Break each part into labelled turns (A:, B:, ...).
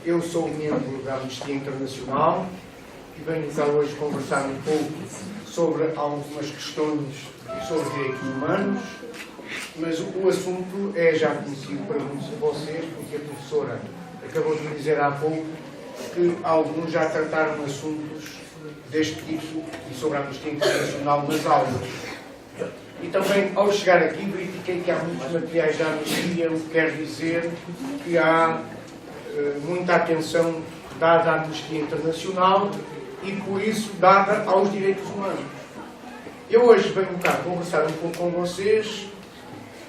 A: Eu sou membro da Amnistia Internacional e venho cá hoje conversar um pouco sobre algumas questões sobre direitos humanos, mas o assunto é já conhecido para muitos de vocês, porque a professora acabou de me dizer há pouco que alguns já trataram assuntos deste tipo e sobre a Amnistia Internacional nas aulas. E também, ao chegar aqui, verifiquei que há muitos materiais da Amnistia, o que quer dizer que há muita atenção dada à Amnistia Internacional e, por isso, dada aos direitos humanos. Eu hoje venho cá conversar um pouco com vocês,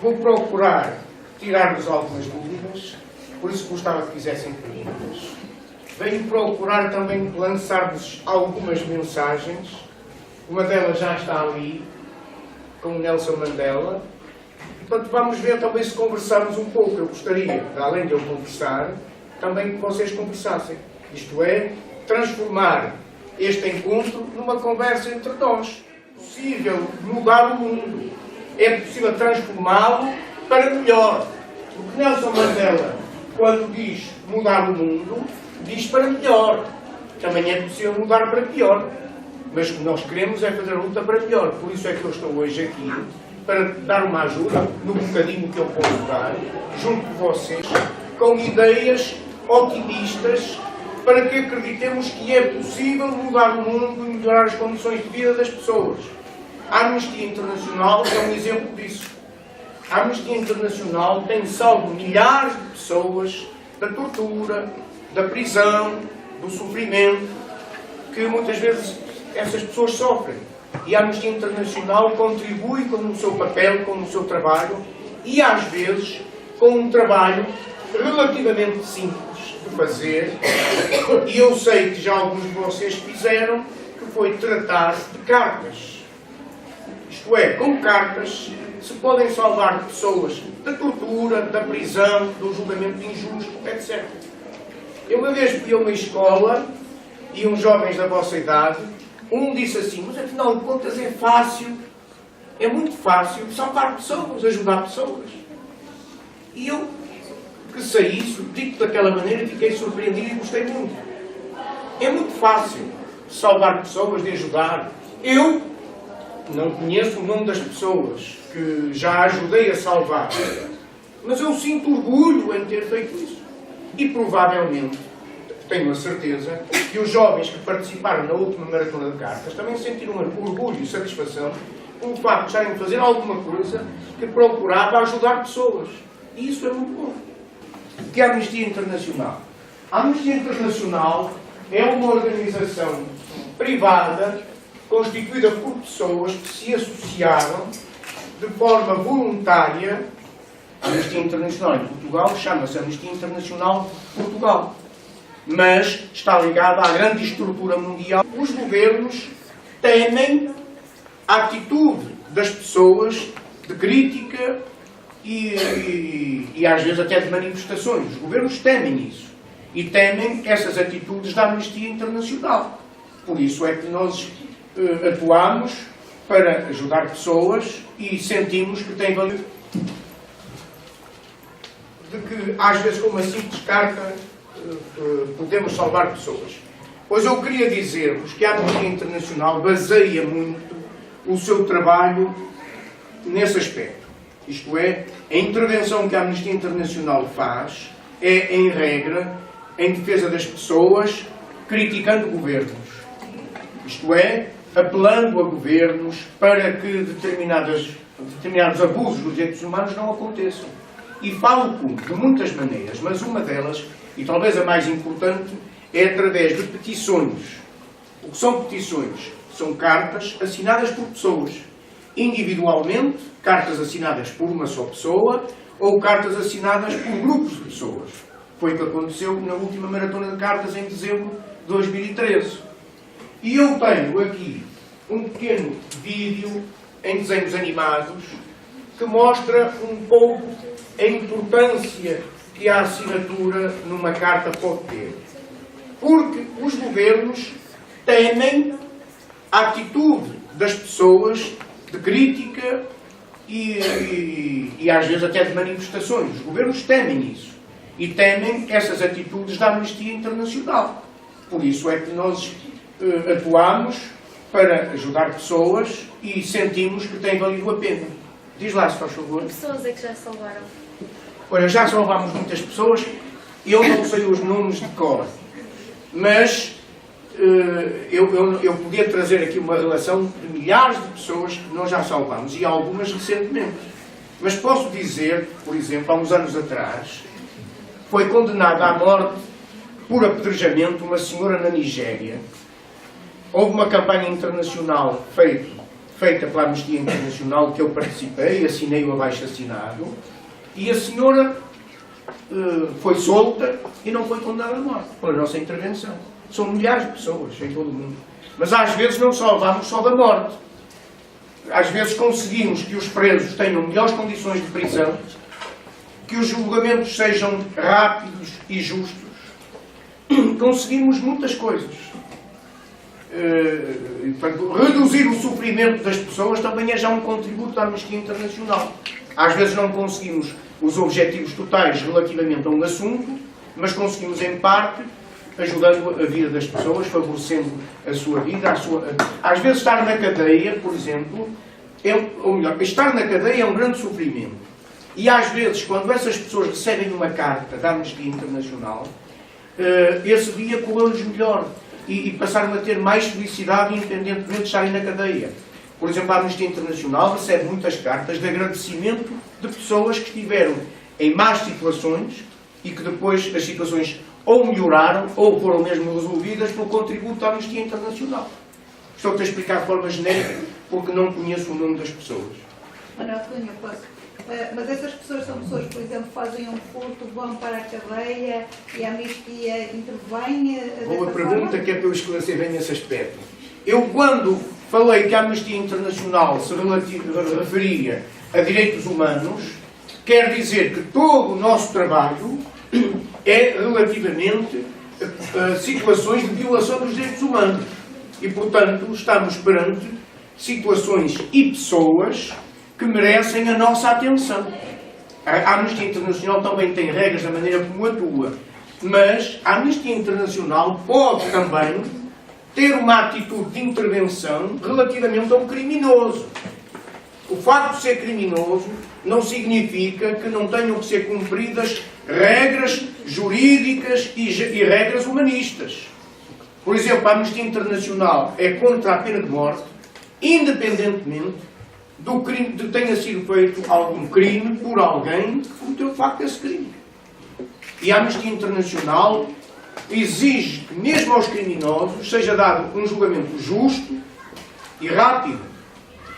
A: vou procurar tirar-vos algumas dúvidas, por isso gostava que fizessem perguntas. Venho procurar também lançar-vos algumas mensagens, uma delas já está ali, com o Nelson Mandela. Portanto, vamos ver também se conversarmos um pouco. Eu gostaria, além de eu conversar, também que vocês conversassem. Isto é, transformar este encontro numa conversa entre nós. É possível mudar o mundo. É possível transformá-lo para melhor. Porque Nelson Mandela, quando diz mudar o mundo, diz para melhor. Também é possível mudar para pior. Mas o que nós queremos é fazer a luta para melhor. Por isso é que eu estou hoje aqui, para dar uma ajuda, no bocadinho que eu posso dar, junto de vocês, com ideias otimistas, para que acreditemos que é possível mudar o mundo e melhorar as condições de vida das pessoas. A Amnistia Internacional é um exemplo disso. A Amnistia Internacional tem salvo milhares de pessoas da tortura, da prisão, do sofrimento, que muitas vezes essas pessoas sofrem. E a Amnistia Internacional contribui com o seu papel, com o seu trabalho, e às vezes com um trabalho relativamente simples de fazer, e eu sei que já alguns de vocês fizeram, que foi tratar de cartas. Isto é, com cartas se podem salvar pessoas da tortura, da prisão, do julgamento injusto, etc. Eu uma vez fui a uma escola e uns jovens da vossa idade, um disse assim, mas afinal de contas é fácil, é muito fácil salvar pessoas, ajudar pessoas. E eu, que sei isso, dito daquela maneira, fiquei surpreendido e gostei muito. É muito fácil salvar pessoas, de ajudar. Eu não conheço o nome das pessoas que já ajudei a salvar, mas eu sinto orgulho em ter feito isso. E provavelmente, tenho a certeza, que os jovens que participaram na última maratona de cartas também sentiram orgulho e satisfação pelo facto de estarem a fazer alguma coisa que procurava ajudar pessoas. E isso é muito bom. O que é a Amnistia Internacional? A Amnistia Internacional é uma organização privada constituída por pessoas que se associaram de forma voluntária. A Amnistia Internacional em Portugal chama-se Amnistia Internacional Portugal, mas está ligada à grande estrutura mundial. Os governos temem a atitude das pessoas de crítica e às vezes até de manifestações. Os governos temem isso. E temem essas atitudes da Amnistia Internacional. Por isso é que nós atuamos para ajudar pessoas e sentimos que tem valor. De que às vezes com uma simples carta podemos salvar pessoas. Pois eu queria dizer-vos que a Amnistia Internacional baseia muito o seu trabalho nesse aspecto. Isto é, a intervenção que a Amnistia Internacional faz é, em regra, em defesa das pessoas, criticando governos. Isto é, apelando a governos para que determinados abusos dos direitos humanos não aconteçam. E falo de muitas maneiras, mas uma delas, e talvez a mais importante, é através de petições. O que são petições? São cartas assinadas por pessoas. Individualmente, cartas assinadas por uma só pessoa, ou cartas assinadas por grupos de pessoas. Foi o que aconteceu na última maratona de cartas em dezembro de 2013. E eu tenho aqui um pequeno vídeo em desenhos animados que mostra um pouco a importância que a assinatura numa carta pode ter. Porque os governos temem a atitude das pessoas de crítica e às vezes até de manifestações. Os governos temem isso. e temem essas atitudes da Amnistia Internacional. Por isso é que nós atuamos para ajudar pessoas e sentimos que tem valido a pena. Diz lá, se faz favor.
B: Que pessoas é que já salvaram?
A: Olha, já salvámos muitas pessoas, eu não sei os nomes de cor, mas eu podia trazer aqui uma relação de milhares de pessoas que nós já salvámos, e algumas recentemente. Mas posso dizer, por exemplo, há uns anos atrás, foi condenada à morte por apedrejamento uma senhora na Nigéria. Houve uma campanha internacional feita pela Amnistia Internacional, que eu participei, assinei o abaixo-assinado, e a senhora foi solta e não foi condenada à morte pela nossa intervenção. São milhares de pessoas em todo o mundo. Mas às vezes não salvamos só da morte. Às vezes conseguimos que os presos tenham melhores condições de prisão, que os julgamentos sejam rápidos e justos. Conseguimos muitas coisas. Portanto, reduzir o sofrimento das pessoas também é já um contributo da Amnistia Internacional. Às vezes não conseguimos os objetivos totais relativamente a um assunto, mas conseguimos em parte ajudando a vida das pessoas, favorecendo a sua vida, Às vezes estar na cadeia, por exemplo, ou melhor, estar na cadeia é um grande sofrimento. E às vezes, quando essas pessoas recebem uma carta da Amnistia Internacional, esse dia correu-lhes melhor e passaram a ter mais felicidade independentemente de estarem na cadeia. Por exemplo, a Amnistia Internacional recebe muitas cartas de agradecimento de pessoas que estiveram em más situações e que depois as situações ou melhoraram ou foram mesmo resolvidas pelo contributo da Amnistia Internacional. Estou-te a explicar de forma genérica porque não conheço o nome das pessoas.
C: Manuel Cunha, posso? Mas essas pessoas são pessoas que, por exemplo, fazem um furto, vão para a cadeia e a Amnistia intervém?
A: Boa pergunta, que é para eu esclarecer bem esse aspecto. Eu, quando falei que a Amnistia Internacional se referia a direitos humanos, quer dizer que todo o nosso trabalho é relativamente a situações de violação dos direitos humanos. E, portanto, estamos perante situações e pessoas que merecem a nossa atenção. A Amnistia Internacional também tem regras da maneira como atua, mas a Amnistia Internacional pode também ter uma atitude de intervenção relativamente a um criminoso. O facto de ser criminoso não significa que não tenham que ser cumpridas regras jurídicas e regras humanistas. Por exemplo, a Amnistia Internacional é contra a pena de morte, independentemente do crime, de tenha sido feito algum crime por alguém que cometeu de facto esse crime. E a Amnistia Internacional exige que mesmo aos criminosos seja dado um julgamento justo e rápido.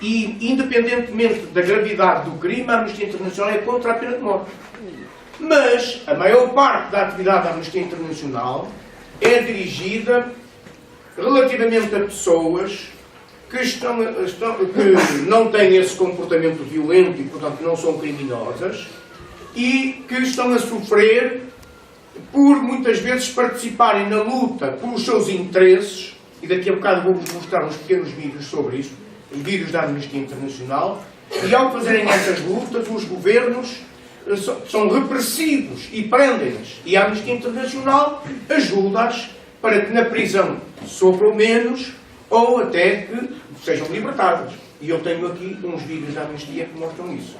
A: E independentemente da gravidade do crime, a Amnistia Internacional é contra a pena de morte. Mas a maior parte da atividade da Amnistia Internacional é dirigida relativamente a pessoas que não têm esse comportamento violento e, portanto, não são criminosas e que estão a sofrer por, muitas vezes, participarem na luta pelos seus interesses, e daqui a bocado vou-vos mostrar uns pequenos vídeos sobre isso, os vídeos da Amnistia Internacional, e ao fazerem essas lutas, os governos são repressivos e prendem-nas. E a Amnistia Internacional ajuda-as para que na prisão sofram menos ou até que sejam libertadas. E eu tenho aqui uns vídeos da Amnistia que mostram isso.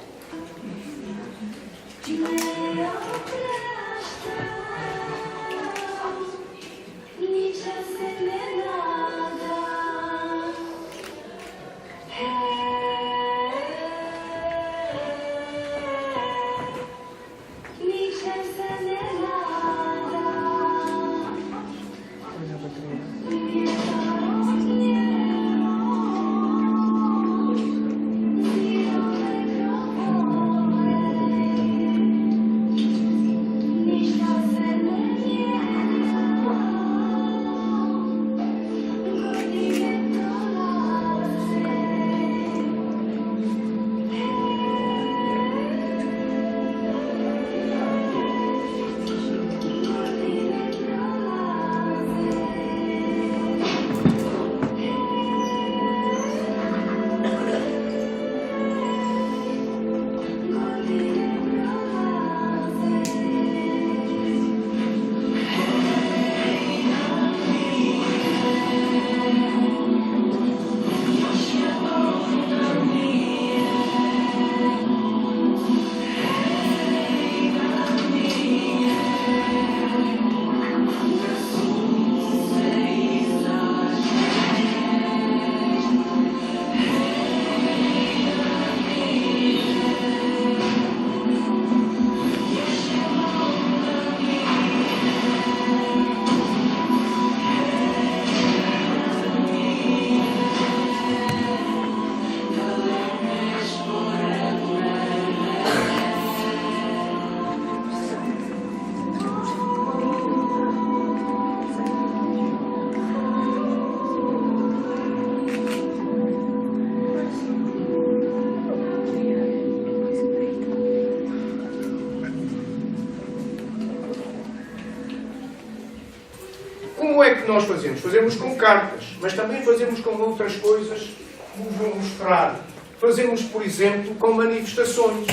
A: Como é que nós fazemos? Fazemos com cartas, mas também fazemos com outras coisas que vos vou mostrar. Fazemos, por exemplo, com manifestações.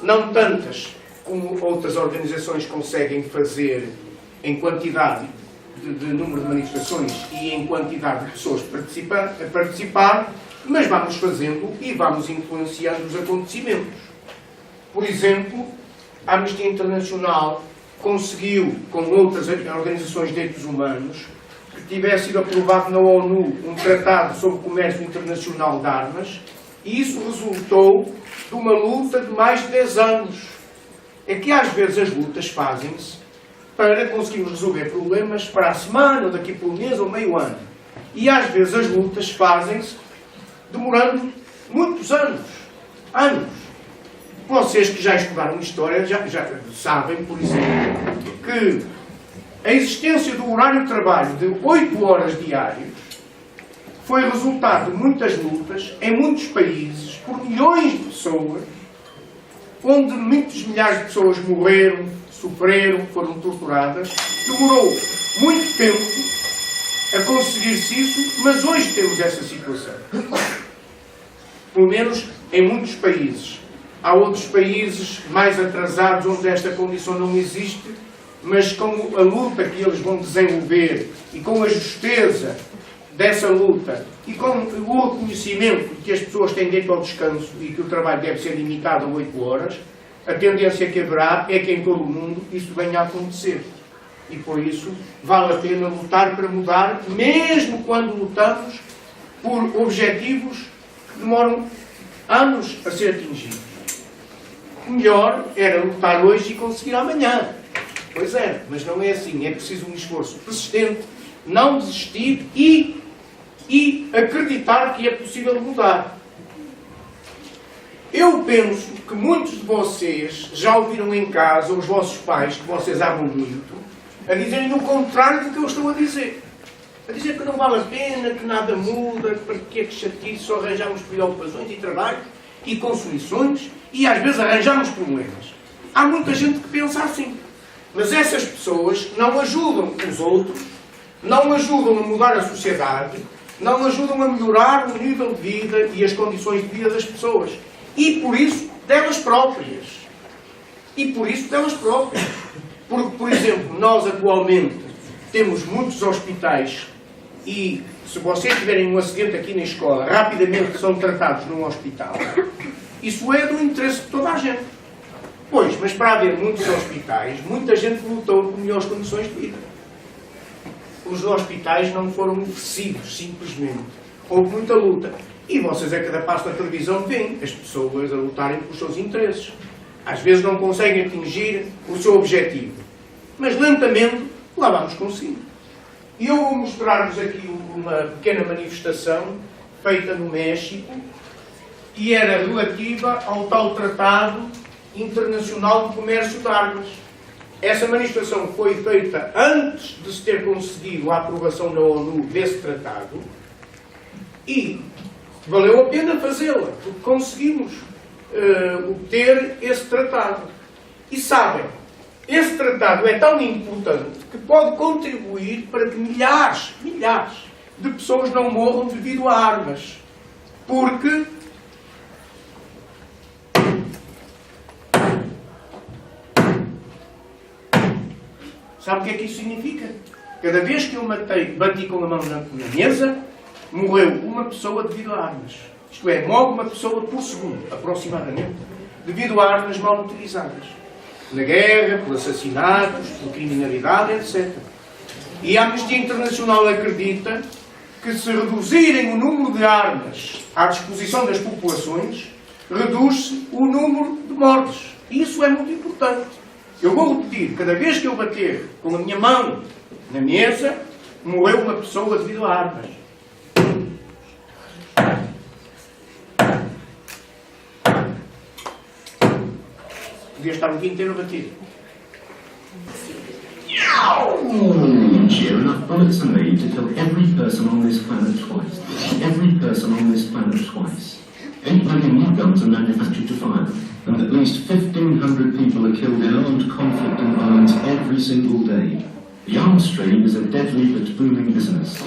A: Não tantas como outras organizações conseguem fazer em quantidade de número de manifestações e em quantidade de pessoas a participar, mas vamos fazendo e vamos influenciando os acontecimentos. Por exemplo, a Amnistia Internacional conseguiu, com outras organizações de direitos humanos, que tivesse sido aprovado na ONU um tratado sobre o comércio internacional de armas, e isso resultou de uma luta de mais de 10 anos. É que às vezes as lutas fazem-se para conseguirmos resolver problemas para a semana, ou daqui por um mês ou meio ano. E às vezes as lutas fazem-se demorando muitos anos. Anos. Vocês que já estudaram história já sabem, por exemplo, que a existência do horário de trabalho de 8 horas diárias foi resultado de muitas lutas em muitos países, por milhões de pessoas, onde muitos milhares de pessoas morreram, sofreram, foram torturadas. Demorou muito tempo a conseguir-se isso, mas hoje temos essa situação. Pelo menos em muitos países. Há outros países mais atrasados onde esta condição não existe, mas com a luta que eles vão desenvolver e com a justeza dessa luta e com o reconhecimento de que as pessoas têm direito ao descanso e que o trabalho deve ser limitado a 8 horas, a tendência que haverá é que em todo o mundo isso venha a acontecer. E por isso vale a pena lutar para mudar, mesmo quando lutamos por objetivos que demoram anos a ser atingidos. O melhor era lutar hoje e conseguir amanhã. Pois é, mas não é assim. É preciso um esforço persistente, não desistir e acreditar que é possível mudar. Eu penso que muitos de vocês já ouviram em casa os vossos pais, que vocês amam muito, a dizerem o contrário do que eu estou a dizer. A dizer que não vale a pena, que nada muda, que para que é que chatice, só arranjamos preocupações e trabalho e consumições e às vezes arranjamos problemas. Há muita gente que pensa assim. Mas essas pessoas não ajudam os outros, não ajudam a mudar a sociedade, não ajudam a melhorar o nível de vida e as condições de vida das pessoas. E por isso, delas próprias. Porque, por exemplo, nós atualmente temos muitos hospitais e, se vocês tiverem um acidente aqui na escola, rapidamente são tratados num hospital. Isso é do interesse de toda a gente. Pois, mas para haver muitos hospitais, muita gente lutou por melhores condições de vida. Os hospitais não foram oferecidos, simplesmente. Houve muita luta. E vocês, a cada passo da televisão, veem as pessoas a lutarem pelos seus interesses. Às vezes não conseguem atingir o seu objetivo. Mas lentamente lá vamos conseguir. E eu vou mostrar-vos aqui uma pequena manifestação feita no México que era relativa ao tal Tratado Internacional de Comércio de Armas. Essa manifestação foi feita antes de se ter conseguido a aprovação na ONU desse tratado e valeu a pena fazê-la, porque conseguimos obter esse tratado. E sabem, esse tratado é tão importante que pode contribuir para que milhares de pessoas não morram devido a armas. Porque sabe o que é que isso significa? Cada vez que eu bati com a mão na mesa, morreu uma pessoa devido a armas. Isto é, morre uma pessoa por segundo, aproximadamente, devido a armas mal utilizadas. Na guerra, por assassinatos, por criminalidade, etc. E a Amnistia Internacional acredita que se reduzirem o número de armas à disposição das populações, reduz-se o número de mortes. E isso é muito importante. Eu vou repetir, cada vez que eu bater com a minha mão na mesa, morreu uma pessoa devido a armas. Podia estar o dia inteiro a bater.
B: Each year, enough bullets are made to kill every person on this planet twice. Every person on this planet twice. 8 million new guns are manufactured to fire, and at least 1,500 people are killed in armed conflict and violence every single day. The arms trade is a deadly but booming business.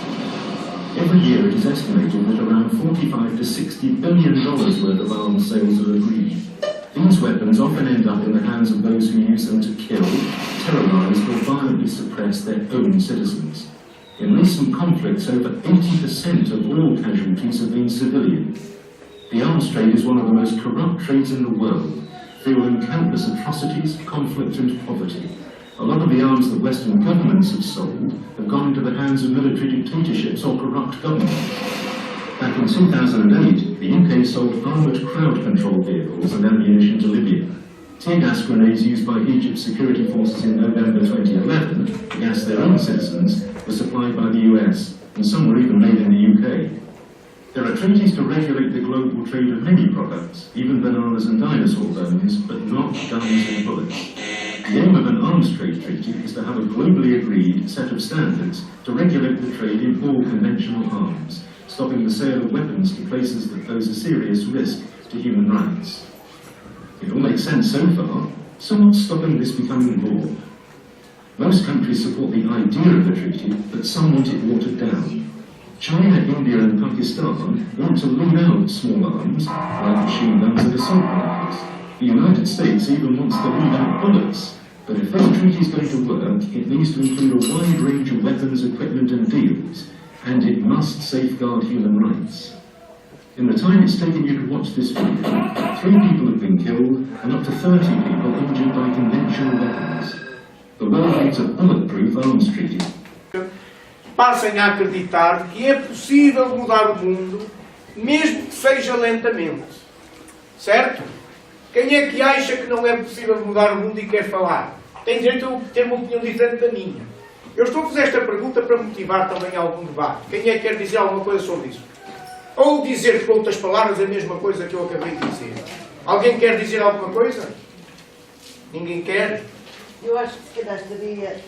B: Every year it is estimated that around $45 to $60 billion worth of arms sales are agreed. These weapons often end up in the hands of those who use them to kill, terrorise or violently suppress their own citizens. In recent conflicts, over 80% of all casualties have been civilian. The arms trade is one of the most corrupt trades in the world, fueling countless atrocities, conflict and poverty. A lot of the arms that Western governments have sold have gone into the hands of military dictatorships or corrupt governments. Back in 2008, the UK sold armoured crowd control vehicles and ammunition to Libya. Tear gas grenades used by Egypt's security forces in November 2011 to gas their own citizens were supplied by the US, and some were even made in the UK. There are treaties to regulate the global trade of many products, even bananas and dinosaur bones, but not guns and bullets. The aim of an arms trade treaty is to have a globally agreed set of standards to regulate the trade in all conventional arms, stopping the sale of weapons to places that pose a serious risk to human rights. It all makes sense so far, so what's stopping this becoming law? Most countries support the idea of the treaty, but some want it watered down. China, India and Pakistan want to leave out small arms, like machine guns and assault rifles. The United States even wants to leave out bullets. But if that treaty is going to work, it needs to include a wide range of weapons, equipment and deals, and it must safeguard human rights. In the time it's taken you to watch this video, 3 people have been killed and up to 30 people injured by conventional weapons. The world needs a bulletproof arms treaty.
A: Passem a acreditar que é possível mudar o mundo, mesmo que seja lentamente. Certo? Quem é que acha que não é possível mudar o mundo e quer falar? Tem direito a ter uma opinião diferente da minha. Eu estou a fazer esta pergunta para motivar também algum debate. Quem é que quer dizer alguma coisa sobre isso? Ou dizer com outras palavras a mesma coisa que eu acabei de dizer. Alguém quer dizer alguma coisa? Ninguém quer?
D: Eu acho que se calhar estaria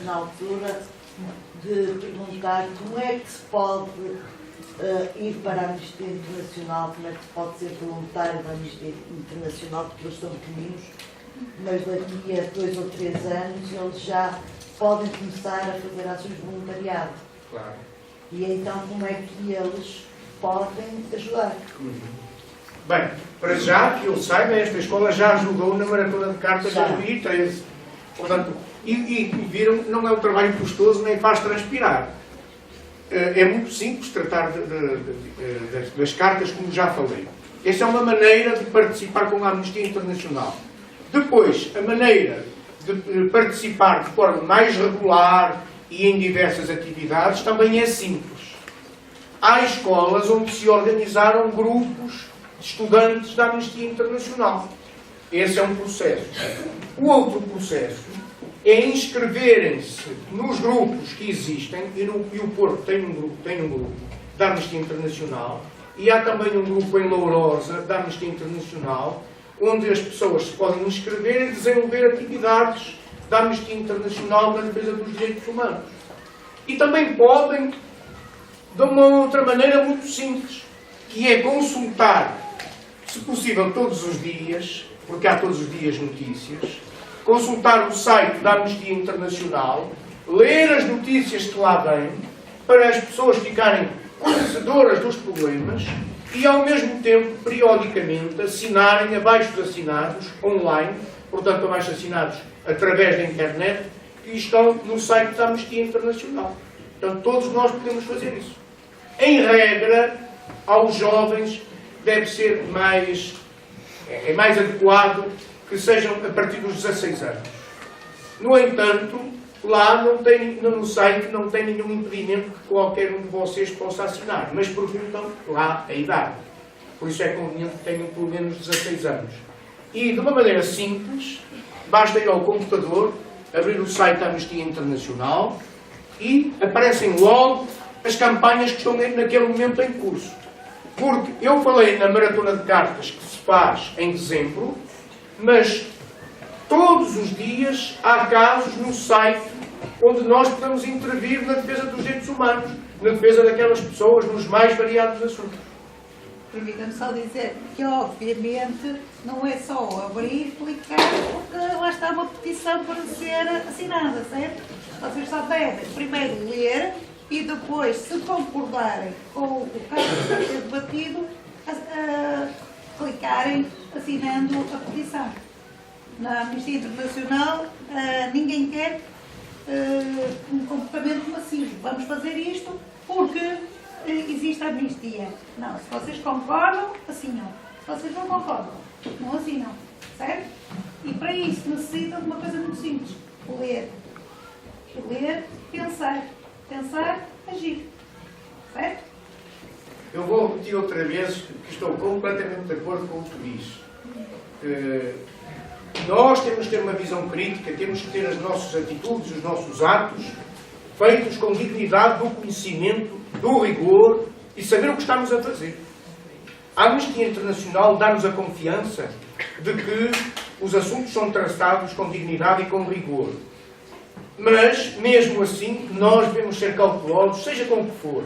D: na altura de perguntar como é que se pode ir para a Amnistia Internacional, como é que se pode ser voluntário da Amnistia Internacional, porque eles são pequeninos, mas daqui a 2 ou 3 anos eles já podem começar a fazer ações de voluntariado.
A: Claro.
D: E então como é que eles podem ajudar?
A: Bem, para já que eu saiba, esta escola já ajudou na Maratona de Cartas de 2013. Portanto, e viram, não é um trabalho custoso nem faz transpirar. É muito simples tratar das cartas, como já falei. Esta é uma maneira de participar com a Amnistia Internacional. Depois, a maneira de participar de forma mais regular e em diversas atividades também é simples. Há escolas onde se organizaram grupos de estudantes da Amnistia Internacional. Esse é um processo. O outro processo é inscreverem-se nos grupos que existem, e o Porto tem um grupo da Amnistia Internacional, e há também um grupo em Lourosa da Amnistia Internacional, onde as pessoas se podem inscrever e desenvolver atividades da Amnistia Internacional na defesa dos direitos humanos. E também podem, de uma outra maneira muito simples, que é consultar, se possível todos os dias, porque há todos os dias notícias, consultar o site da Amnistia Internacional, ler as notícias que lá vêm, para as pessoas ficarem conhecedoras dos problemas e, ao mesmo tempo, periodicamente, assinarem abaixos assinados online, portanto, abaixo assinados através da internet, que estão no site da Amnistia Internacional. Portanto, todos nós podemos fazer isso. Em regra, aos jovens deve ser mais adequado que sejam a partir dos 16 anos. No entanto, lá no site não tem nenhum impedimento que qualquer um de vocês possa assinar, mas perguntam lá a idade. Por isso é conveniente que tenham pelo menos 16 anos. E, de uma maneira simples, basta ir ao computador, abrir o site da Amnistia Internacional e aparecem logo as campanhas que estão naquele momento em curso. Porque eu falei na Maratona de Cartas que se faz em dezembro, mas todos os dias há casos no site onde nós podemos intervir na defesa dos direitos humanos, na defesa daquelas pessoas, nos mais variados assuntos.
C: Permita-me só dizer que, obviamente, não é só abrir e clicar, porque lá está uma petição para ser assinada, certo? Vocês só devem primeiro ler e depois, se concordarem com o caso que está a ser debatido, clicarem assinando a petição. Na Amnistia Internacional, ninguém quer um comportamento massivo. Vamos fazer isto porque existe a amnistia. Não, se vocês concordam, assinam. Se vocês não concordam, não assinam. Certo? E para isso necessitam de uma coisa muito simples. Ler. Ler, pensar. Pensar, agir. Certo?
A: Eu vou repetir outra vez que estou completamente de acordo com o que diz. Nós temos que ter uma visão crítica, temos que ter as nossas atitudes, os nossos atos, feitos com dignidade do conhecimento, do rigor e saber o que estamos a fazer. A Amnistia Internacional dá-nos a confiança de que os assuntos são tratados com dignidade e com rigor. Mas, mesmo assim, nós devemos ser cautelosos, seja com o que for.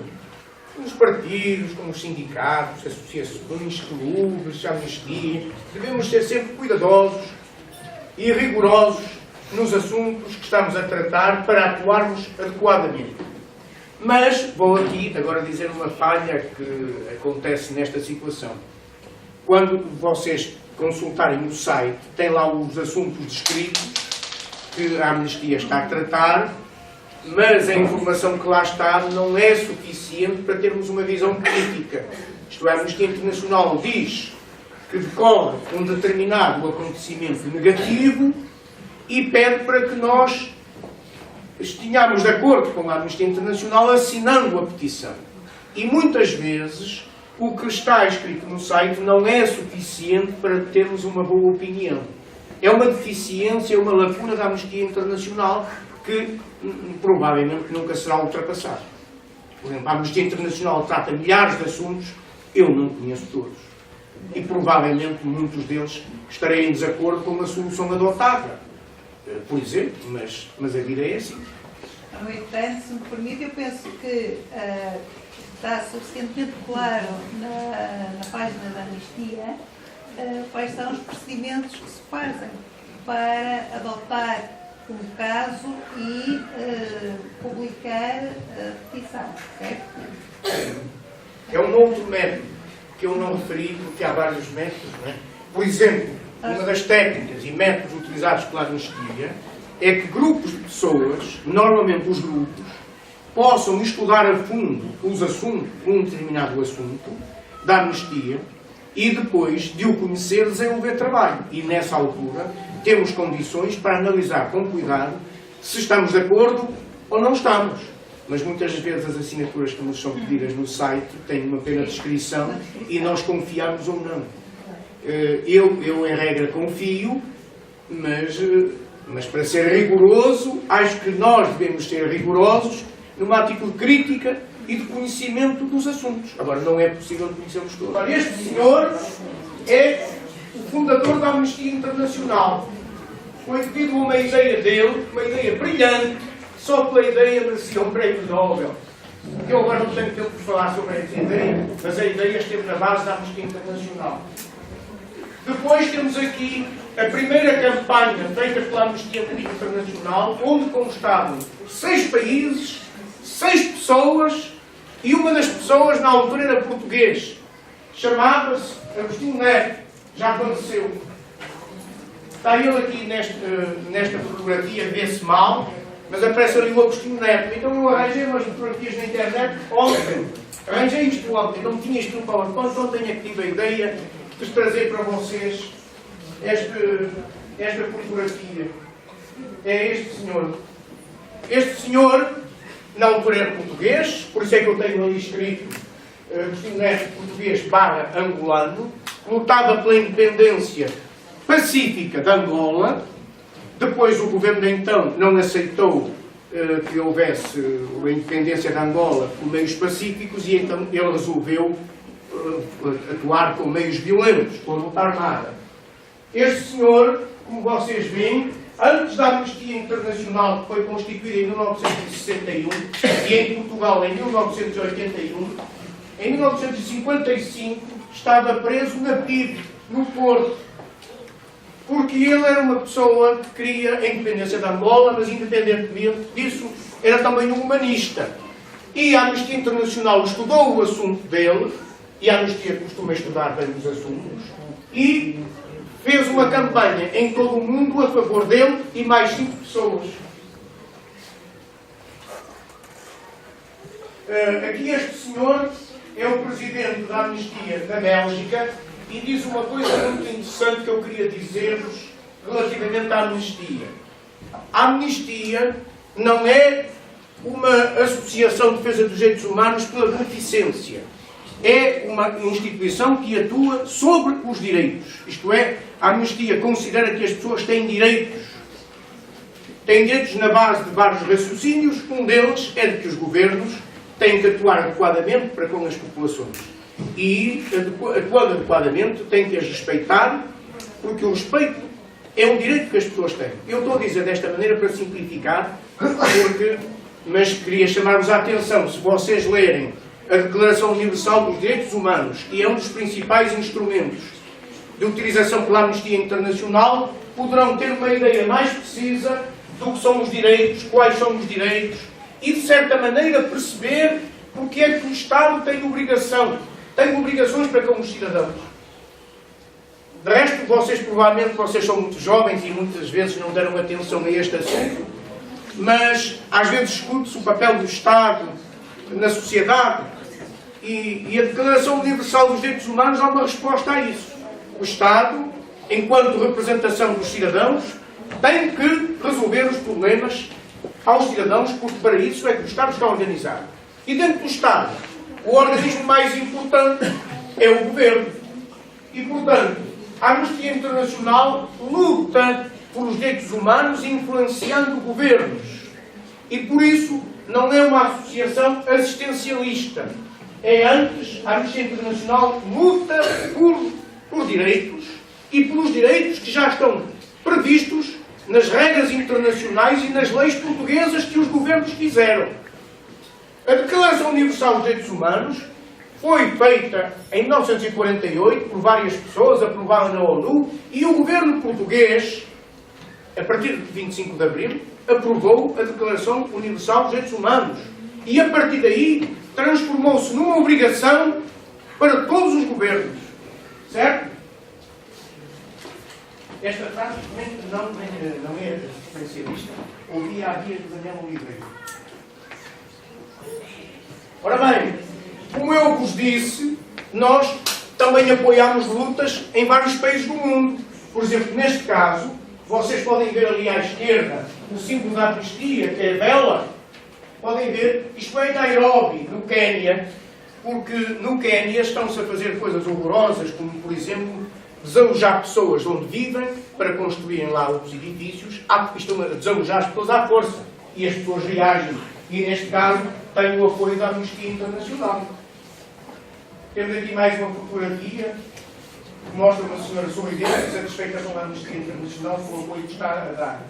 A: Com os partidos, com os sindicatos, associações, clubes, amnistia. Devemos ser sempre cuidadosos e rigorosos nos assuntos que estamos a tratar para atuarmos adequadamente. Mas vou aqui agora dizer uma falha que acontece nesta situação. Quando vocês consultarem o site, tem lá os assuntos descritos que a Amnistia está a tratar, mas a informação que lá está não é suficiente para termos uma visão crítica. Isto é, a Amnistia Internacional diz que decorre um determinado acontecimento negativo e pede para que nós estejamos de acordo com a Amnistia Internacional assinando a petição. E muitas vezes o que está escrito no site não é suficiente para termos uma boa opinião. É uma deficiência, uma lacuna da Amnistia Internacional que provavelmente nunca será ultrapassada. Por exemplo, a Amnistia Internacional trata milhares de assuntos, eu não conheço todos. E provavelmente muitos deles estarei em desacordo com a solução adotada, por exemplo, mas a vida é assim.
C: No entanto, se me permite, eu penso que está suficientemente claro na página da Amnistia quais são os procedimentos que se fazem para adotar um caso e publicar a petição, certo?
A: É um outro método que eu não referi, porque há vários métodos, não é? Por exemplo, uma das técnicas e métodos utilizados pela Amnistia é que grupos de pessoas, normalmente os grupos, possam estudar a fundo os assuntos, um determinado assunto, da Amnistia, e depois de o conhecer, desenvolver trabalho. E nessa altura temos condições para analisar com cuidado se estamos de acordo ou não estamos. Mas muitas vezes as assinaturas que nos são pedidas no site têm uma pequena descrição e nós confiamos ou não. Eu em regra confio, mas para ser rigoroso, acho que nós devemos ser rigorosos numa atitude crítica e de conhecimento dos assuntos. Agora, não é possível conhecermos todos. Agora, este senhor é o fundador da Amnistia Internacional. Foi devido a uma ideia dele, uma ideia brilhante, só pela ideia merecia um prémio Nobel. Eu agora não tenho tempo de falar sobre essa ideia, mas a ideia esteve na base da Amnistia Internacional. Depois temos aqui a primeira campanha feita pela Amnistia Internacional, onde constavam 6 países, 6 pessoas, e uma das pessoas na altura era português. Chamava-se Agostinho Neto, já faleceu. Está ele aqui nesta fotografia, vê-se mal, mas aparece ali o Agostinho Neto. Então eu arranjei umas fotografias na internet ontem. Arranjei isto ontem, não tinha isto no PowerPoint, então tenho aqui a ideia de trazer para vocês esta fotografia. É este senhor. Este senhor, na altura era português, por isso é que eu tenho ali escrito Agostinho Neto português / angolano, lutava pela independência pacífica de Angola. Depois o governo de então não aceitou que houvesse a independência de Angola por meios pacíficos e então ele resolveu atuar com meios violentos, com a luta armada. Este senhor, como vocês veem, antes da Amnistia Internacional, que foi constituída em 1961, e em Portugal em 1981, em 1955 estava preso na PIB, no Porto. porque ele era uma pessoa que queria a independência da Angola, mas independentemente disso, era também um humanista. E a Anistia Internacional estudou o assunto dele, e a Anistia costuma estudar bem os assuntos, e fez uma campanha em todo o mundo a favor dele e mais 5 pessoas. Aqui este senhor é o presidente da Anistia da Bélgica e diz uma coisa muito interessante que eu queria dizer-vos relativamente à Anistia. A Anistia não é uma associação de defesa dos direitos humanos pela beneficência. É uma instituição que atua sobre os direitos. Isto é, a Anistia considera que as pessoas têm direitos. Têm direitos na base de vários raciocínios. Um deles é de que os governos têm que atuar adequadamente para com as populações. E, atuando adequadamente, têm que as respeitar, porque o respeito é um direito que as pessoas têm. Eu estou a dizer desta maneira para simplificar, mas queria chamar-vos a atenção, se vocês lerem a Declaração Universal dos Direitos Humanos, que é um dos principais instrumentos de utilização pela Anistia Internacional, poderão ter uma ideia mais precisa do que são os direitos, quais são os direitos, e de certa maneira perceber porque é que o Estado tem obrigações para com os cidadãos. De resto, vocês são muito jovens e muitas vezes não deram atenção a este assunto, mas às vezes discute-se o papel do Estado na sociedade e a Declaração Universal dos Direitos Humanos dá uma resposta a isso. O Estado, enquanto representação dos cidadãos, tem que resolver os problemas aos cidadãos, porque para isso é que o Estado está organizado. E dentro do Estado, o organismo mais importante é o Governo. E, portanto, a Anistia Internacional luta pelos direitos humanos influenciando governos. E, por isso, não é uma associação assistencialista. É antes, a Anistia Internacional luta por direitos e pelos direitos que já estão previstos nas regras internacionais e nas leis portuguesas que os governos fizeram. A Declaração Universal dos Direitos Humanos foi feita em 1948 por várias pessoas, aprovada na ONU, e o governo português, a partir de 25 de Abril, aprovou a Declaração Universal dos Direitos Humanos. E a partir daí transformou-se numa obrigação para todos os governos. Certo? Esta frase não é assistencialista. Ouvi há dias do Daniel Oliveira. Ora bem, como eu vos disse, nós também apoiamos lutas em vários países do mundo. Por exemplo, neste caso, vocês podem ver ali à esquerda o símbolo da Anistia, que é a vela. Podem ver, isto é em Nairobi, no Quénia, porque no Quénia estão-se a fazer coisas horrorosas, como, por exemplo, desalojar pessoas onde vivem para construírem lá outros edifícios. Estão a desalojar as pessoas à força. E as pessoas reagem. E, neste caso, têm o apoio da Anistia Internacional. Temos aqui mais uma fotografia que mostra uma senhora sorridente, satisfeita com a Anistia Internacional, com o apoio que está a dar.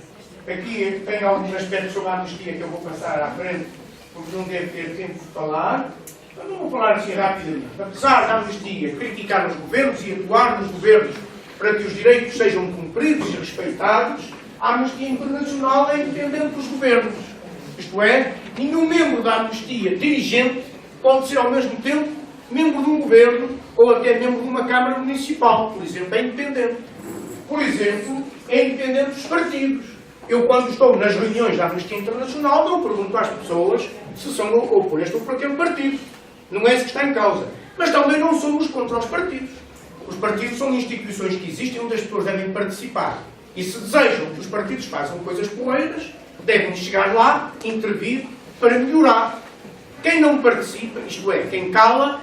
A: Aqui tem alguns aspectos sobre a Anistia que eu vou passar à frente, porque não devo ter tempo de falar. Mas não vou falar assim rapidamente. Apesar da Anistia criticar os governos e atuar nos governos para que os direitos sejam cumpridos e respeitados, a Anistia Internacional é independente dos governos. Isto é, nenhum membro da Anistia dirigente pode ser ao mesmo tempo membro de um governo ou até membro de uma Câmara Municipal. Por exemplo, é independente. Por exemplo, é independente dos partidos. Eu, quando estou nas reuniões da Anistia Internacional, não pergunto às pessoas se são ou por este ou por aquele partido. Não é isso que está em causa. Mas também não somos contra os partidos. Os partidos são instituições que existem onde as pessoas devem participar. E se desejam que os partidos façam coisas porreiras, devem chegar lá, intervir, para melhorar. Quem não participa, isto é, quem cala,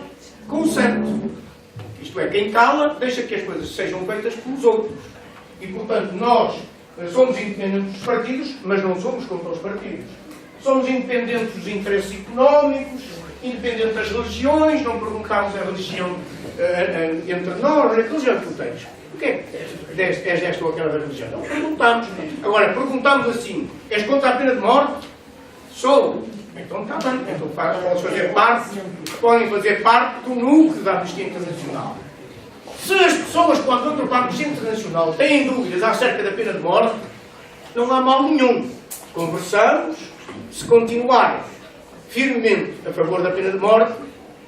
A: consente. Isto é, quem cala, deixa que as coisas sejam feitas pelos outros. E, portanto, nós somos independentes dos partidos, mas não somos contra os partidos. Somos independentes dos interesses económicos, independentes das religiões, não perguntamos a religião entre nós, a religião que tu tens. O que é que és desta ou aquela religião? Não perguntamos. Agora, perguntamos assim, és contra a pena de morte? Sou. Então está bem. Então podem fazer parte do núcleo da Anistia Internacional. Se as pessoas, quando vão para a Amnistia Internacional, têm dúvidas acerca da pena de morte, não há mal nenhum. Conversamos, se continuarem firmemente a favor da pena de morte,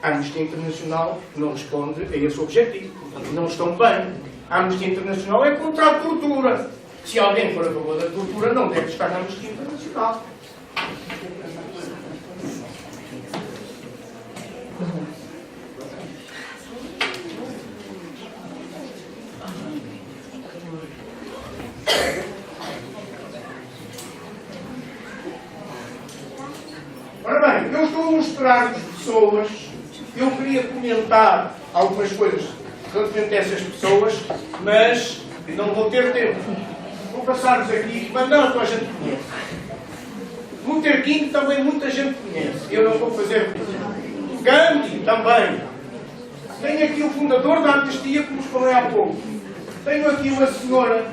A: a Amnistia Internacional não responde a esse objetivo. Portanto, não estão bem. A Amnistia Internacional é contra a tortura. Se alguém for a favor da tortura, não deve estar na Amnistia Internacional. Ora bem, eu estou a mostrar-vos pessoas, eu queria comentar algumas coisas relativamente a essas pessoas, mas não vou ter tempo. Vou passar-vos aqui, mas não toda a gente conhece. Luther King também muita gente conhece, eu não vou fazer. Gandhi também. Tenho aqui o fundador da Amnistia, como vos falei há pouco. Tenho aqui uma senhora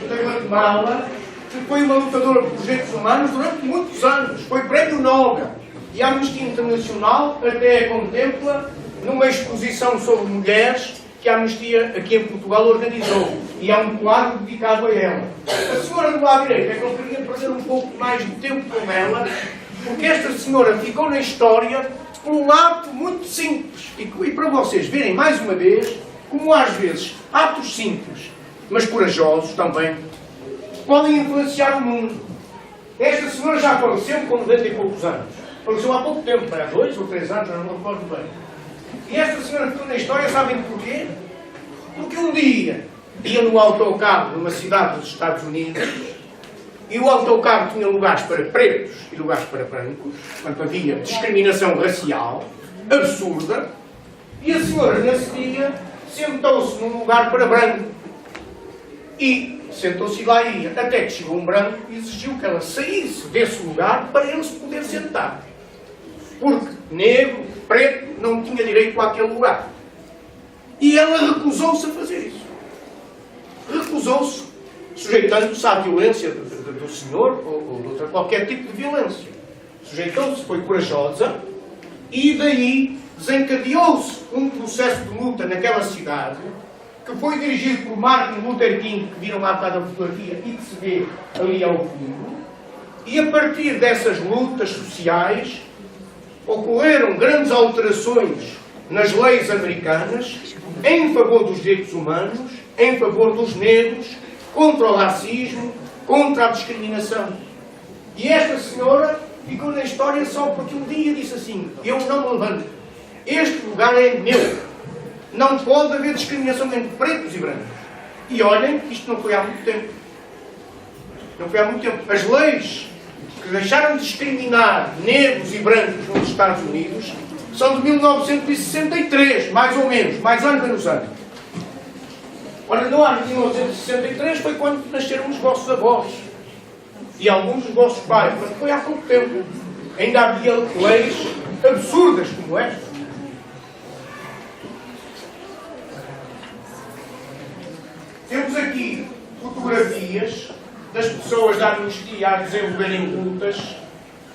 A: da Guatemala, que foi uma lutadora por direitos humanos durante muitos anos. Foi prémio Nobel. E a Amnistia Internacional até contempla numa exposição sobre mulheres que a Amnistia aqui em Portugal organizou. E há um quadro dedicado a ela. A senhora do lado direito é que eu queria perder um pouco mais de tempo com ela, porque esta senhora ficou na história por um ato muito simples. E para vocês verem mais uma vez como às vezes atos simples, mas corajosos também, podem influenciar o mundo. Esta senhora já faleceu com 90 e poucos anos. Faleceu há pouco tempo, há 2 ou 3 anos, não me recordo bem. E esta senhora ficou na história, sabem porquê? Porque um dia ia no autocarro numa cidade dos Estados Unidos e o autocarro tinha lugares para pretos e lugares para brancos, portanto havia discriminação racial absurda, e a senhora nesse dia sentou-se num lugar para branco e sentou-se lá e ia, até que chegou um branco e exigiu que ela saísse desse lugar para ele se poder sentar, porque negro, preto, não tinha direito àquele lugar. E ela recusou-se a fazer isso. Recusou-se, sujeitando-se à violência do senhor ou de qualquer tipo de violência. Sujeitou-se, foi corajosa e daí desencadeou-se um processo de luta naquela cidade que foi dirigido por Martin Luther King, que viram lá bocado a fotografia e que se vê ali ao fundo. E a partir dessas lutas sociais ocorreram grandes alterações nas leis americanas em favor dos direitos humanos, em favor dos negros, contra o racismo, contra a discriminação. E esta senhora ficou na história só porque um dia disse assim: eu não me levanto, este lugar é meu, não pode haver discriminação entre pretos e brancos. E olhem que isto não foi há muito tempo. Não foi há muito tempo. As leis que deixaram de discriminar negros e brancos nos Estados Unidos são de 1963, mais ou menos, mais ano menos ano. Ora, no ano de 1963 foi quando nasceram os vossos avós e alguns dos vossos pais, mas foi há pouco tempo. Ainda havia leis absurdas como esta. Temos aqui fotografias das pessoas da Amnistia a desenvolverem lutas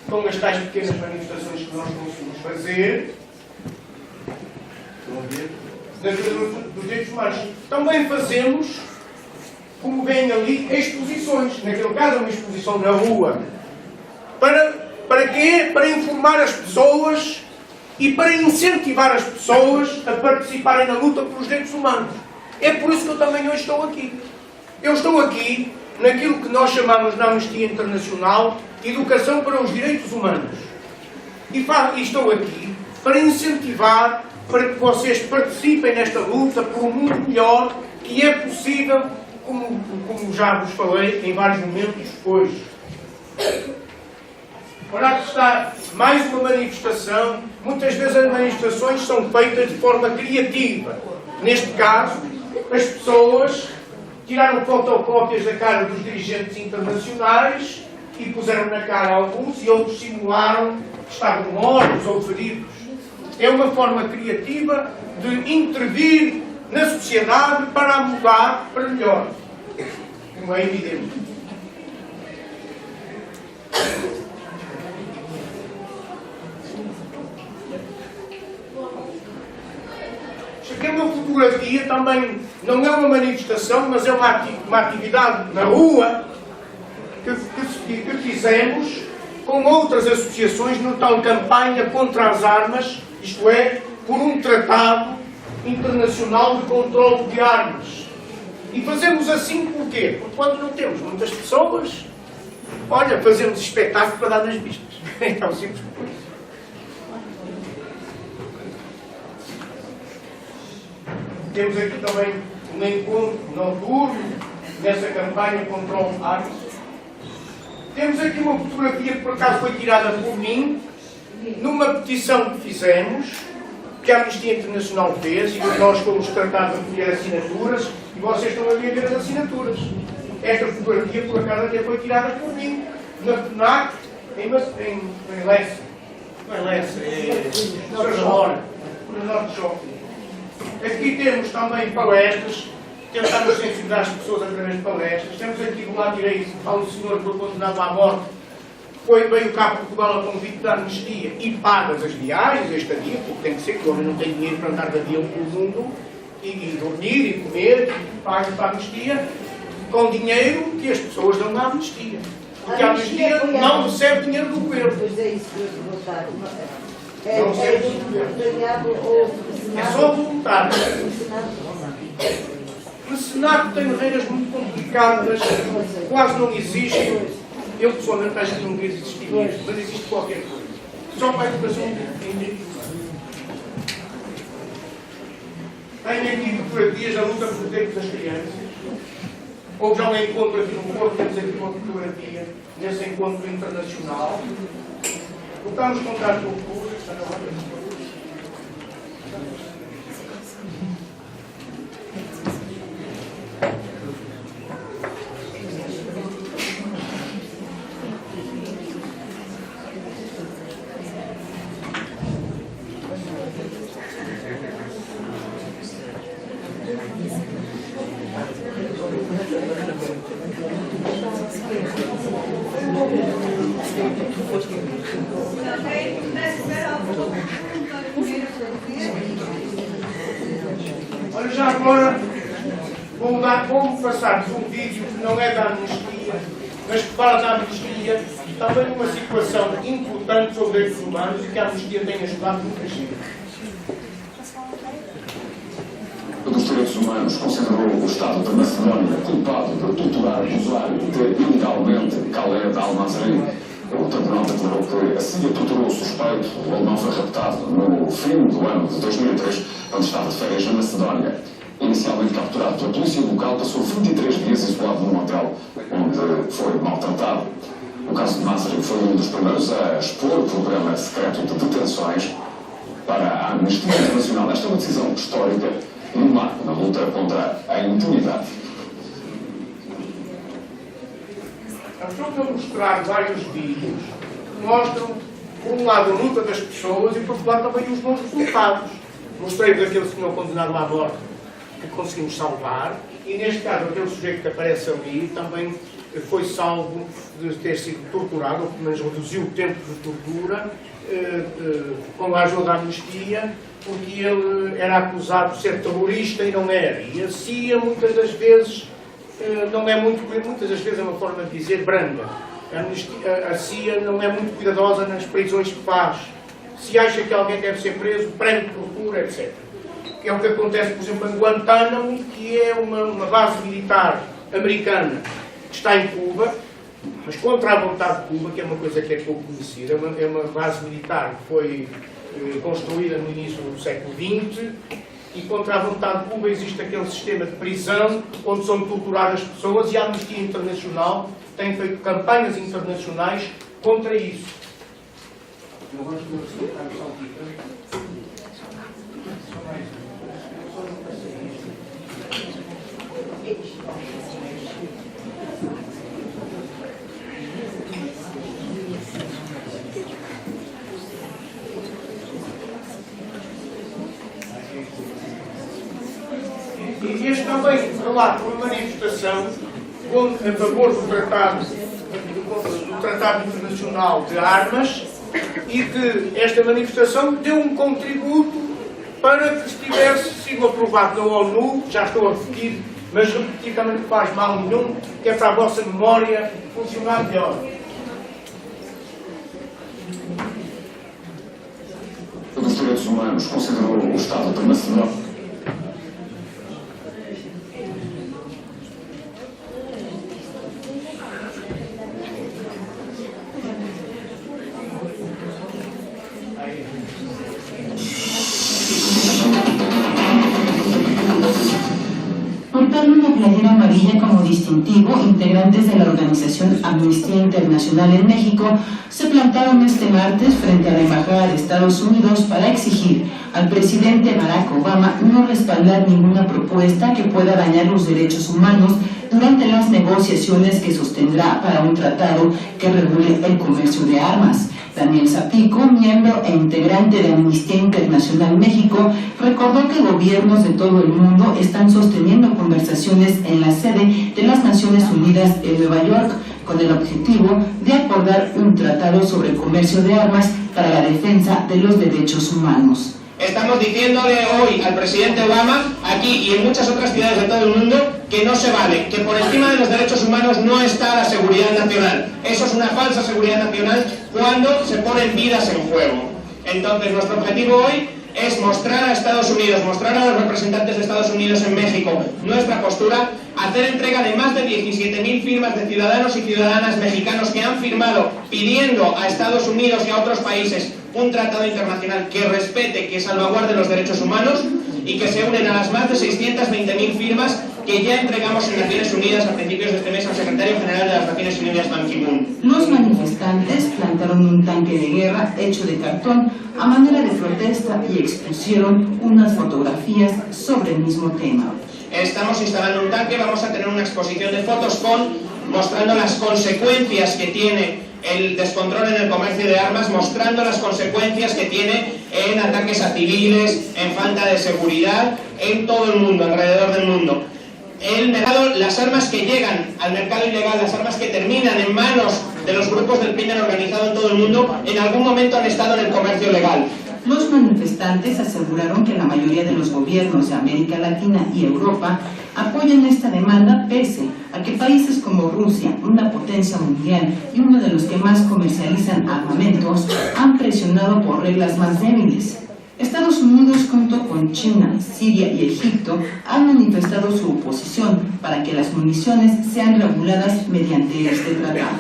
A: com as tais pequenas manifestações que nós conseguimos fazer. Estão a ver? Dos direitos humanos. Também fazemos, como veem ali, exposições. Naquele caso, uma exposição na rua. Para quê? Para informar as pessoas e para incentivar as pessoas a participarem na luta pelos direitos humanos. É por isso que eu também hoje estou aqui. Eu estou aqui naquilo que nós chamamos na Amnistia Internacional Educação para os Direitos Humanos. E estou aqui para incentivar, para que vocês participem nesta luta por um mundo melhor, que é possível, como já vos falei em vários momentos hoje. Ora, aqui está mais uma manifestação. Muitas vezes as manifestações são feitas de forma criativa. Neste caso, as pessoas tiraram fotocópias da cara dos dirigentes internacionais e puseram na cara alguns e outros simularam que estavam mortos ou feridos. É uma forma criativa de intervir na sociedade para a mudar para melhor. Como é evidente. Isto aqui é uma fotografia fotografia também não é uma manifestação, mas é uma atividade na rua que fizemos com outras associações no tal campanha contra as armas, isto é, por um tratado internacional de controle de armas. E fazemos assim porquê? Porque quando não temos muitas pessoas, olha, fazemos espetáculo para dar nas vistas. É tão simples por isso. Temos aqui também um encontro noturno nessa campanha controle de armas. Temos aqui uma fotografia que por acaso foi tirada por mim, numa petição que fizemos, que a Anistia Internacional fez, e nós fomos tratados de recolher assinaturas, e vocês estão ali a ver as assinaturas. Esta fotografia, por acaso, até foi tirada por mim, na FNAC, em Lessa. Não é Lessa, é Sarjora, no Norte de Shopping. Aqui temos também palestras, tentamos sensibilizar as pessoas através de palestras. Temos aqui do lado direito, há um senhor que foi condenado à morte, veio cá a Portugal a convite da Anistia e paga as viagens, a estadia, porque tem que ser, que o homem não tem dinheiro para andar de avião pelo mundo, e dormir, e comer, e paga para a Anistia, com dinheiro que as pessoas dão na Anistia. Porque a Anistia não recebe dinheiro do governo.
D: Pois é isso que eu ia perguntar.
A: Não recebe
D: do voluntariado ou
A: é só voluntário. O Senado tem regras muito complicadas, quase não existem. Eu pessoalmente acho que não devia existir isso, mas existe qualquer coisa. Só para a educação individual. Tenho aqui fotografias da luta por direitos das crianças. Houve já um encontro aqui no Porto, temos aqui uma fotografia nesse encontro internacional. Voltamos a contar com o público. Olha, já agora vou passar-vos um vídeo que não é da Anistia, mas que fala da Anistia, também uma situação importante sobre direitos humanos e que a Anistia tem ajudado muita gente.
E: Dos direitos humanos considerou o Estado da Macedónia culpado de torturar, abusar e deter ilegalmente Khaled al-Masri. O tribunal declarou que a CIA torturou o suspeito. O alemão foi raptado no fim do ano de 2003, quando estava de férias na Macedónia. Inicialmente capturado pela polícia local, passou 23 dias isolado num hotel, onde foi maltratado. O caso de Masri foi um dos primeiros a expor o programa secreto de detenções para a Anistia Internacional. Esta é uma decisão histórica e um marco na luta contra a impunidade.
A: Estou a mostrar vários vídeos que mostram, por um lado, a luta das pessoas e, por outro lado, também os bons resultados. Mostrei-vos aquele senhor condenado à morte que conseguimos salvar e, neste caso, aquele sujeito que aparece ali também foi salvo de ter sido torturado, ou pelo menos reduziu o tempo de tortura, com a ajuda da Anistia, porque ele era acusado de ser terrorista e não era. E a CIA, muitas das vezes, não é muito, muitas das vezes é uma forma de dizer branda. A CIA não é muito cuidadosa nas prisões que faz. Se acha que alguém deve ser preso, prende, tortura, etc. É o que acontece, por exemplo, em Guantánamo, que é uma base militar americana que está em Cuba, mas contra a vontade de Cuba, que é uma coisa que é pouco conhecida. É uma base militar que foi construída no início do século XX, e contra a vontade de Cuba existe aquele sistema de prisão onde são torturadas pessoas, e a Anistia Internacional tem feito campanhas internacionais contra isso. Eu gosto de ressaltar o saltito. E este também relata uma manifestação a favor do Tratado Internacional de Armas, e que esta manifestação deu um contributo para que estivesse sido aprovado na ONU, já estou a repetir, mas repetir também não faz mal nenhum, que é para a vossa memória funcionar melhor.
E: Dos Direitos Humanos considerou o Estado da Macedónia.
F: Portando una playera amarilla como distintivo, integrantes de la organización Amnistía Internacional en México se plantaron este martes frente a la Embajada de Estados Unidos para exigir al presidente Barack Obama no respaldar ninguna propuesta que pueda dañar los derechos humanos durante las negociaciones que sostendrá para un tratado que regule el comercio de armas. Daniel Zapico, miembro e integrante de Amnistía Internacional México, recordó que gobiernos de todo el mundo están sosteniendo conversaciones en la sede de las Naciones Unidas en Nueva York con el objetivo de acordar un tratado sobre comercio de armas para la defensa de los derechos humanos.
G: Estamos diciéndole hoy al presidente Obama, aquí y en muchas otras ciudades de todo el mundo, que no se vale, que por encima de los derechos humanos no está la seguridad nacional. Eso es una falsa seguridad nacional cuando se ponen vidas en juego. Entonces, nuestro objetivo hoy es mostrar a Estados Unidos, mostrar a los representantes de Estados Unidos en México nuestra postura, hacer entrega de más de 17.000 firmas de ciudadanos y ciudadanas mexicanos que han firmado pidiendo a Estados Unidos y a otros países un tratado internacional que respete, que salvaguarde los derechos humanos y que se unen a las más de 620.000 firmas que ya entregamos en Naciones Unidas a principios de este mes al secretario general de las Naciones Unidas, Ban Ki-moon.
F: Los manifestantes plantaron un tanque de guerra hecho de cartón a manera de protesta y expusieron unas fotografías sobre el mismo tema.
G: Estamos instalando un tanque, vamos a tener una exposición de fotos mostrando las consecuencias que tiene el descontrol en el comercio de armas, mostrando las consecuencias que tiene en ataques a civiles, en falta de seguridad, en todo el mundo, alrededor del mundo. El mercado, las armas que llegan al mercado ilegal, las armas que terminan en manos de los grupos del crimen organizado en todo el mundo, en algún momento han estado en el comercio legal.
F: Los manifestantes aseguraron que la mayoría de los gobiernos de América Latina y Europa apoyan esta demanda pese a que países como Rusia, una potencia mundial y uno de los que más comercializan armamentos, han presionado por reglas más débiles. Estados Unidos, junto con China, Siria y Egipto, han manifestado su oposición para que las municiones sean reguladas mediante este tratado.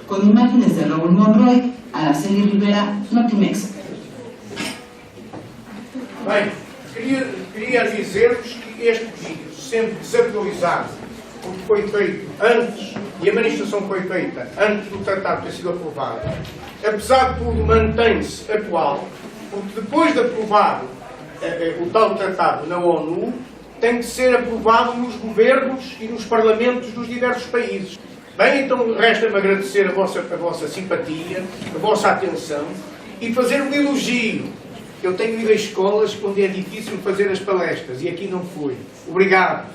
F: Con imágenes de Raúl Monroy, Araceli Rivera, Notimex.
A: Bem, queria dizer-vos que este vídeo, sendo desatualizado, porque foi feito antes, e a manifestação foi feita antes do tratado ter sido aprovado, apesar de tudo mantém-se atual, porque depois de aprovado o tal tratado na ONU, tem que ser aprovado nos governos e nos parlamentos dos diversos países. Bem, então resta-me agradecer a vossa simpatia, a vossa atenção e fazer um elogio. Eu tenho ido a escolas onde é difícil fazer as palestras e aqui não foi. Obrigado.